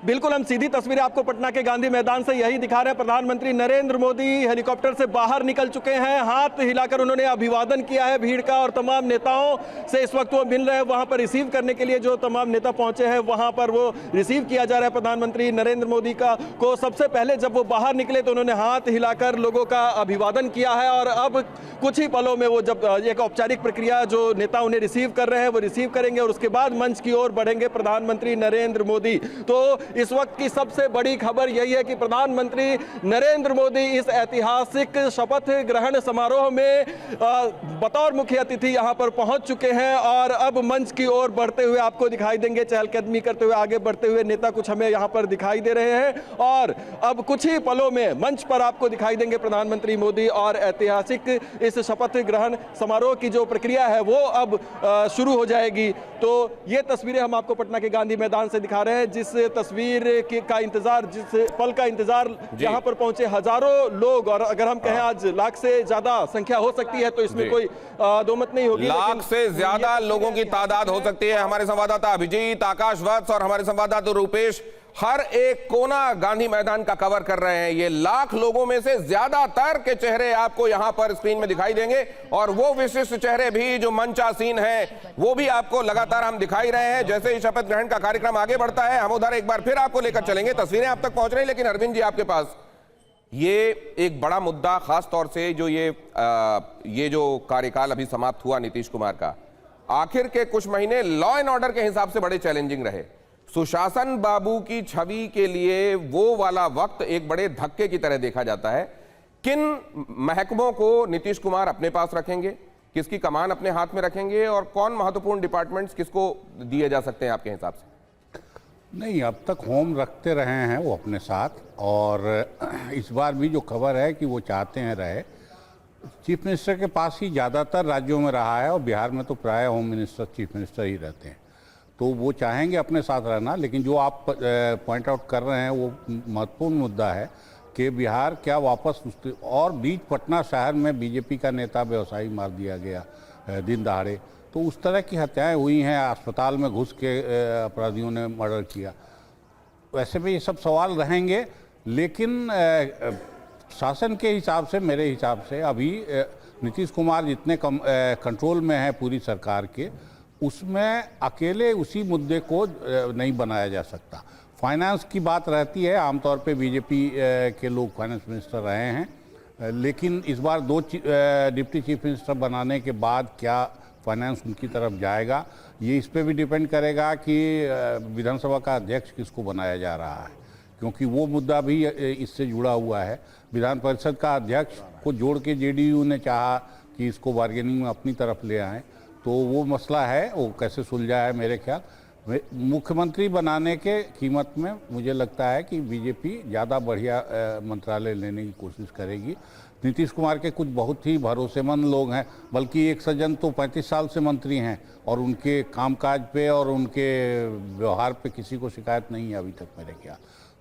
बिल्कुल, हम सीधी तस्वीरें आपको पटना के गांधी मैदान से यही दिखा रहे हैं। प्रधानमंत्री नरेंद्र मोदी हेलीकॉप्टर से बाहर निकल चुके हैं, हाथ हिलाकर उन्होंने अभिवादन किया है भीड़ का, और तमाम नेताओं से इस वक्त वो मिल रहे हैं। वहां पर रिसीव करने के लिए जो तमाम नेता पहुंचे हैं, वहां पर वो रिसीव किया जा रहा है प्रधानमंत्री नरेंद्र मोदी को। सबसे पहले जब वो बाहर निकले तो उन्होंने हाथ हिलाकर लोगों का अभिवादन किया है, और अब कुछ ही पलों में वो जब एक औपचारिक प्रक्रिया जो नेता उन्हें रिसीव कर रहे हैं वो रिसीव करेंगे, और उसके बाद मंच की ओर बढ़ेंगे प्रधानमंत्री नरेंद्र मोदी। तो इस वक्त की सबसे बड़ी खबर यही है कि प्रधानमंत्री नरेंद्र मोदी इस ऐतिहासिक शपथ ग्रहण समारोह में बतौर मुख्य अतिथि यहां पर पहुंच चुके हैं, और अब मंच की ओर बढ़ते हुए आपको दिखाई देंगे। चहलकदमी करते हुए आगे बढ़ते हुए नेता कुछ हमें यहां पर दिखाई दे रहे हैं, और अब कुछ ही पलों में मंच पर आपको दिखाई देंगे प्रधानमंत्री मोदी, और ऐतिहासिक इस शपथ ग्रहण समारोह की जो प्रक्रिया है वो अब शुरू हो जाएगी। तो ये तस्वीरें हम आपको पटना के गांधी मैदान से दिखा रहे हैं, जिस तस्वीर का इंतजार, जिस पल का इंतजार यहाँ पर पहुंचे हजारों लोग, और अगर हम कहें आज लाख से ज्यादा संख्या हो सकती है तो इसमें कोई दोमत नहीं होगी। लाख से ज्यादा लोगों की तादाद हो सकती है। हमारे संवाददाता अभिजीत, आकाश वत्स और हमारे संवाददाता रूपेश हर एक कोना गांधी मैदान का कवर कर रहे हैं। ये लाख लोगों में से ज्यादातर के चेहरे आपको यहां पर स्क्रीन में दिखाई देंगे, और वो विशिष्ट चेहरे भी जो मंचासीन हैं वो भी आपको लगातार हम दिखाई रहे हैं। जैसे ही शपथ ग्रहण का कार्यक्रम आगे बढ़ता है, हम उधर एक बार फिर आपको लेकर चलेंगे। तस्वीरें आप तक पहुंच रही हैं, लेकिन अरविंद जी आपके पास ये एक बड़ा मुद्दा, खास तौर से जो ये जो कार्यकाल अभी समाप्त हुआ नीतीश कुमार का, आखिर के कुछ महीने लॉ एंड ऑर्डर के हिसाब से बड़े चैलेंजिंग रहे। सुशासन बाबू की छवि के लिए वो वाला वक्त एक बड़े धक्के की तरह देखा जाता है। किन महकमों को नीतीश कुमार अपने पास रखेंगे, किसकी कमान अपने हाथ में रखेंगे, और कौन महत्वपूर्ण डिपार्टमेंट्स किसको दिए जा सकते हैं आपके हिसाब से? नहीं, अब तक होम रखते रहे हैं वो अपने साथ, और इस बार भी जो खबर है कि वो चाहते हैं रहे। चीफ मिनिस्टर के पास ही ज़्यादातर राज्यों में रहा है, और बिहार में तो प्राय होम मिनिस्टर चीफ मिनिस्टर ही रहते हैं, तो वो चाहेंगे अपने साथ रहना। लेकिन जो आप पॉइंट आउट कर रहे हैं वो महत्वपूर्ण मुद्दा है कि बिहार क्या वापस, और बीच पटना शहर में बीजेपी का नेता व्यवसायी मार दिया गया दिन दहाड़े, तो उस तरह की हत्याएं हुई हैं, अस्पताल में घुस के अपराधियों ने मर्डर किया। वैसे भी ये सब सवाल रहेंगे, लेकिन शासन के हिसाब से, मेरे हिसाब से अभी नीतीश कुमार जितने कंट्रोल में है पूरी सरकार के, उसमें अकेले उसी मुद्दे को नहीं बनाया जा सकता। फाइनेंस की बात रहती है, आमतौर पे बीजेपी के लोग फाइनेंस मिनिस्टर रहे हैं, लेकिन इस बार दो डिप्टी चीफ मिनिस्टर बनाने के बाद क्या फाइनेंस उनकी तरफ जाएगा, ये इस पे भी डिपेंड करेगा कि विधानसभा का अध्यक्ष किसको बनाया जा रहा है, क्योंकि वो मुद्दा भी इससे जुड़ा हुआ है। विधान परिषद का अध्यक्ष को जोड़ के जेडीयू ने चाहा कि इसको बार्गेनिंग में अपनी तरफ ले आएँ, तो वो मसला है, वो कैसे सुलझा है। मेरे ख्याल मुख्यमंत्री बनाने के कीमत में मुझे लगता है कि बीजेपी ज़्यादा बढ़िया मंत्रालय लेने की कोशिश करेगी। नीतीश कुमार के कुछ बहुत ही भरोसेमंद लोग हैं, बल्कि एक सज्जन तो 35 साल से मंत्री हैं, और उनके कामकाज पे और उनके व्यवहार पे किसी को शिकायत नहीं है अभी तक मेरे ख्याल।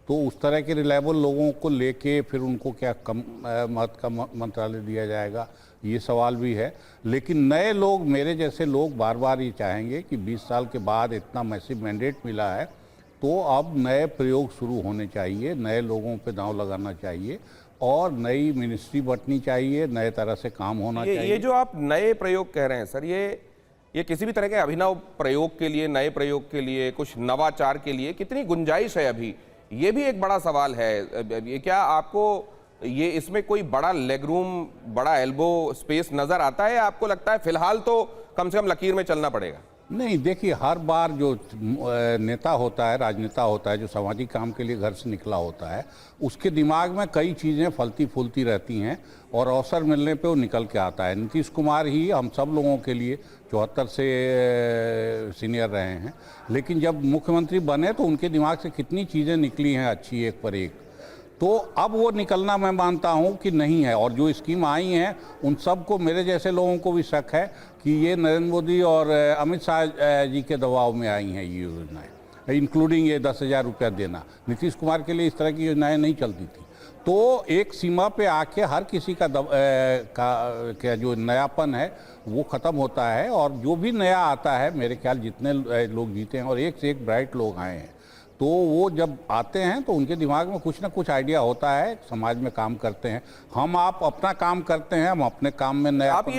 तो उस तरह के रिलायबल लोगों को लेके फिर उनको क्या कम महत्व का मंत्रालय दिया जाएगा, ये सवाल भी है। लेकिन नए लोग, मेरे जैसे लोग बार बार ये चाहेंगे कि 20 साल के बाद इतना मैसिव मैंडेट मिला है, तो अब नए प्रयोग शुरू होने चाहिए, नए लोगों पे दांव लगाना चाहिए, और नई मिनिस्ट्री बंटनी चाहिए, नए तरह से काम होना चाहिए। ये जो आप नए प्रयोग कह रहे हैं सर, ये किसी भी तरह के अभिनव प्रयोग के लिए, नए प्रयोग के लिए, कुछ नवाचार के लिए कितनी गुंजाइश है अभी, ये भी एक बड़ा सवाल है। ये क्या आपको ये इसमें कोई बड़ा लेग रूम, बड़ा एल्बो स्पेस नजर आता है? आपको लगता है फिलहाल तो कम से कम लकीर में चलना पड़ेगा? नहीं, देखिए, हर बार जो नेता होता है, राजनेता होता है, जो सामाजिक काम के लिए घर से निकला होता है, उसके दिमाग में कई चीज़ें फलती फूलती रहती हैं, और अवसर मिलने पे वो निकल के आता है। नीतीश कुमार ही हम सब लोगों के लिए 74 से सीनियर रहे हैं, लेकिन जब मुख्यमंत्री बने तो उनके दिमाग से कितनी चीज़ें निकली हैं अच्छी, एक पर एक। तो अब वो निकलना मैं मानता हूँ कि नहीं है, और जो स्कीम आई हैं उन सब को, मेरे जैसे लोगों को भी शक है कि ये नरेंद्र मोदी और अमित शाह जी के दबाव में आई हैं ये योजनाएं, इंक्लूडिंग ये 10,000 रुपया देना। नीतीश कुमार के लिए इस तरह की योजनाएं नहीं चलती थी। तो एक सीमा पे आके हर किसी का जो नयापन है वो ख़त्म होता है, और जो भी नया आता है, मेरे ख्याल जितने लोग जीते हैं और एक से एक ब्राइट लोग आए हैं, तो वो जब आते हैं तो उनके दिमाग में कुछ ना कुछ आइडिया होता है, समाज में काम करते हैं। हम आप अपना काम करते हैं, हम अपने काम में नया आप ये